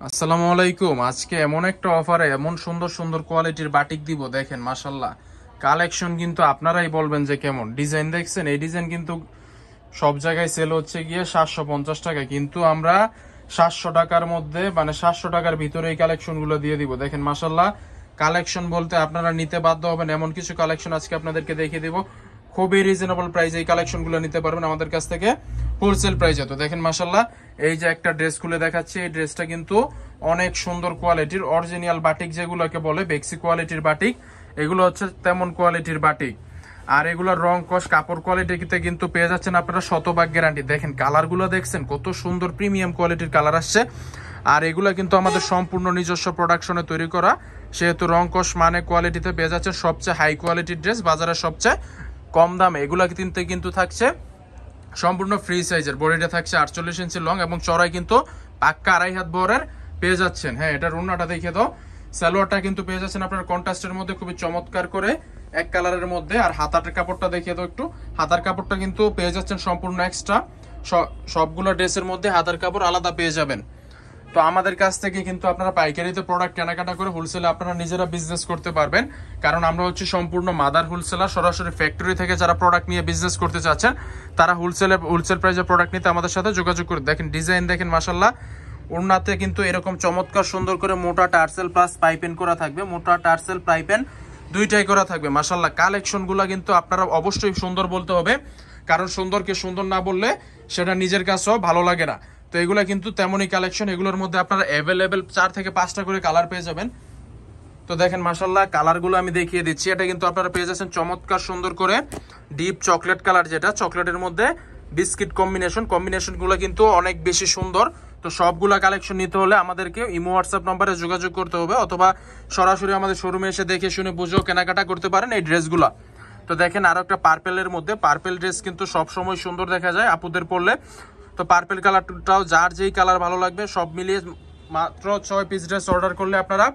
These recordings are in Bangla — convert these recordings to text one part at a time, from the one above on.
আসসালামু আলাইকুম। আজকে এমন একটা অফারে এমন সুন্দর সুন্দর কোয়ালিটির বাটিক দিব, দেখেন মাশাল্লাহ। কালেকশন কিন্তু আপনারাই বলবেন যে কেমন ডিজাইন দেখছেন। এই ডিজাইন কিন্তু সব জায়গায় সেল হচ্ছে গিয়ে 750 টাকা, কিন্তু আমরা 700 টাকার মধ্যে মানে 700 টাকার ভিতরে এই কালেকশন গুলো দিয়ে দিব। দেখেন মাশাল্লাহ, কালেকশন বলতে আপনারা নিতে বাধ্য হবেন এমন কিছু কালেকশন আজকে আপনাদেরকে দেখিয়ে দিব। খুবই রিজনেবল প্রাইস এই কালেকশন গুলো নিতে পারবেন আমাদের কাছ থেকে হোলসেল প্রাইসে। তো দেখেন মাশাল্লাহ, এই যে একটা ড্রেস খুলে দেখাচ্ছি, এই ড্রেসটা কিন্তু অনেক সুন্দর কোয়ালিটির অরিজিনাল বাটিক, যেগুলোকে বলে বেক্সি কোয়ালিটির বাটিক। এগুলো হচ্ছে তেমন কোয়ালিটির বাটিক। আর এগুলোর রং কস কাপড় কোয়ালিটিতে কিন্তু পেয়ে যাচ্ছেন আপনারা শতভাগ গ্যারান্টি। দেখেন কালারগুলো দেখছেন কত সুন্দর প্রিমিয়াম কোয়ালিটির কালার আসছে। আর এগুলা কিন্তু আমাদের সম্পূর্ণ নিজস্ব প্রোডাকশনে তৈরি করা, সেহেতু রং কস মানে কোয়ালিটিতে পেয়ে যাচ্ছেন সবচেয়ে হাই কোয়ালিটির ড্রেস, বাজারের সবচেয়ে কম দামে। এগুলা কিন্তু থাকছে সম্পূর্ণ ফ্রি সাইজের, বডিটা থাকছে 48 ইঞ্চি লং এবং চড়াই কিন্তু পাক্কা 2.5 হাত বহরের পেয়ে যাচ্ছেন। হ্যাঁ, এটা রুনাটা দেখে দাও। সালোয়ারটা কিন্তু পেয়ে যাচ্ছেন আপনার কন্ট্রাস্টের মধ্যে খুবই চমৎকার করে এক কালারের মধ্যে। আর হাতার কাপড়টা দেখিয়ে দাও একটু। হাতার কাপড়টা কিন্তু পেয়ে যাচ্ছেন সম্পূর্ণ এক্সট্রা, সবগুলো ড্রেসের মধ্যে হাতার কাপড় আলাদা পেয়ে যাবেন। তো আমাদের কাছ থেকে কিন্তু আপনারা পাইকারিতে প্রোডাক্ট কেনাকাটা করে হোলসেলে আপনারা নিজেরা বিজনেস করতে পারবেন, কারণ আমরা হচ্ছে সম্পূর্ণ মাদার হোলসেলার। সরাসরি ফ্যাক্টরি থেকে যারা প্রোডাক্ট নিয়ে বিজনেস করতে চাচ্ছেন তারা হোলসেল প্রাইসে প্রোডাক্ট নিতে আমাদের সাথে যোগাযোগ করে। দেখেন ডিজাইন দেখেন মাশাল্লাহ, ওড়নাতে কিন্তু এরকম চমৎকার সুন্দর করে মোটা টার্সেল প্লাস পাইপেন করা থাকবে, মোটা টার্সেল পাইপেন দুইটাই করা থাকবে। মাশাল্লাহ, কালেকশনগুলো কিন্তু আপনারা অবশ্যই সুন্দর বলতে হবে, কারণ সুন্দরকে সুন্দর না বললে সেটা নিজের কাছেও ভালো লাগে না। তো এগুলা কিন্তু তেমনই কালেকশন, এগুলোর মধ্যে আপনারা অ্যাভেলেবেল 4 থেকে 5টা করে কালার পেয়ে যাবেন। তো দেখেন মাশাল্লাহ, কালারগুলো আমি দেখিয়ে দিচ্ছি। এটা কিন্তু আপনারা পেয়ে যাচ্ছেন চমৎকার সুন্দর করে ডিপ চকলেট কালার, যেটা চকলেটের মধ্যে বিস্কিট কম্বিনেশনগুলো কিন্তু অনেক বেশি সুন্দর। তো সবগুলা কালেকশন নিতে হলে আমাদেরকে ইমো হোয়াটসঅ্যাপ নম্বরে যোগাযোগ করতে হবে, অথবা সরাসরি আমাদের শোরুমে এসে দেখে শুনে বুঝেও কেনাকাটা করতে পারেন এই ড্রেসগুলা। তো দেখেন আরো একটা পার্পেলের মধ্যে, পার্পেল ড্রেস কিন্তু সবসময় সুন্দর দেখা যায় আপুদের পরলে। তো পার্পেল কালারটাও যার যেই কালার ভালো লাগবে সব মিলিয়ে মাত্র 6 পিস ড্রেস অর্ডার করলে আপনারা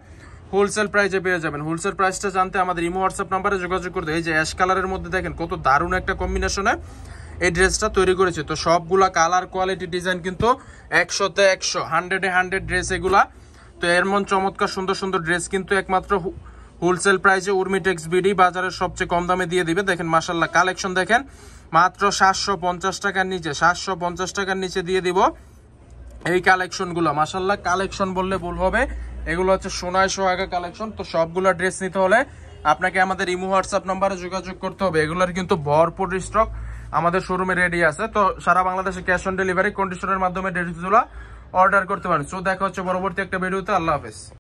হোলসেল প্রাইসে পেয়ে যাবেন। হোলসেল প্রাইসটা জানতে আমাদের ইমো হোয়াটসঅ্যাপ নাম্বারে যোগাযোগ করতে। এই যে অ্যাশ কালারের মধ্যে দেখেন কত দারুণ একটা কম্বিনেশনে এই ড্রেসটা তৈরি করেছে। তো সবগুলা কালার কোয়ালিটি ডিজাইন কিন্তু 100-তে 100, 100-এ 100 ড্রেস এগুলা। তো এর মন চমৎকার সুন্দর সুন্দর ড্রেস কিন্তু একমাত্র হোলসেল প্রাইসে উর্মিটেক্স বিডি বাজারের সবচেয়ে কম দামে দিয়ে দিবে। দেখেন মাশাল্লাহ, কালেকশন দেখেন মাত্র 750 টাকার নিচে, 750 টাকার নিচে দিয়ে দিব এই কালেকশনগুলো। মাশাল্লাহ, কালেকশন বললে ভুল হবে, এগুলো হচ্ছে সোনায় সোহাগা কালেকশন। তো সবগুলো ড্রেস নিতে হলে আপনাকে আমাদের ইমো হোয়াটসঅ্যাপ নাম্বারে যোগাযোগ করতে হবে। এগুলোর কিন্তু ভরপুর স্টক আমাদের শোরুমে রেডি আছে। তো সারা বাংলাদেশে ক্যাশ অন ডেলিভারি কন্ডিশনের মাধ্যমে ড্রেসগুলো অর্ডার করতে পারেন। সো দেখা হচ্ছে পরবর্তী একটা ভিডিওতে। আল্লাহ হাফেজ।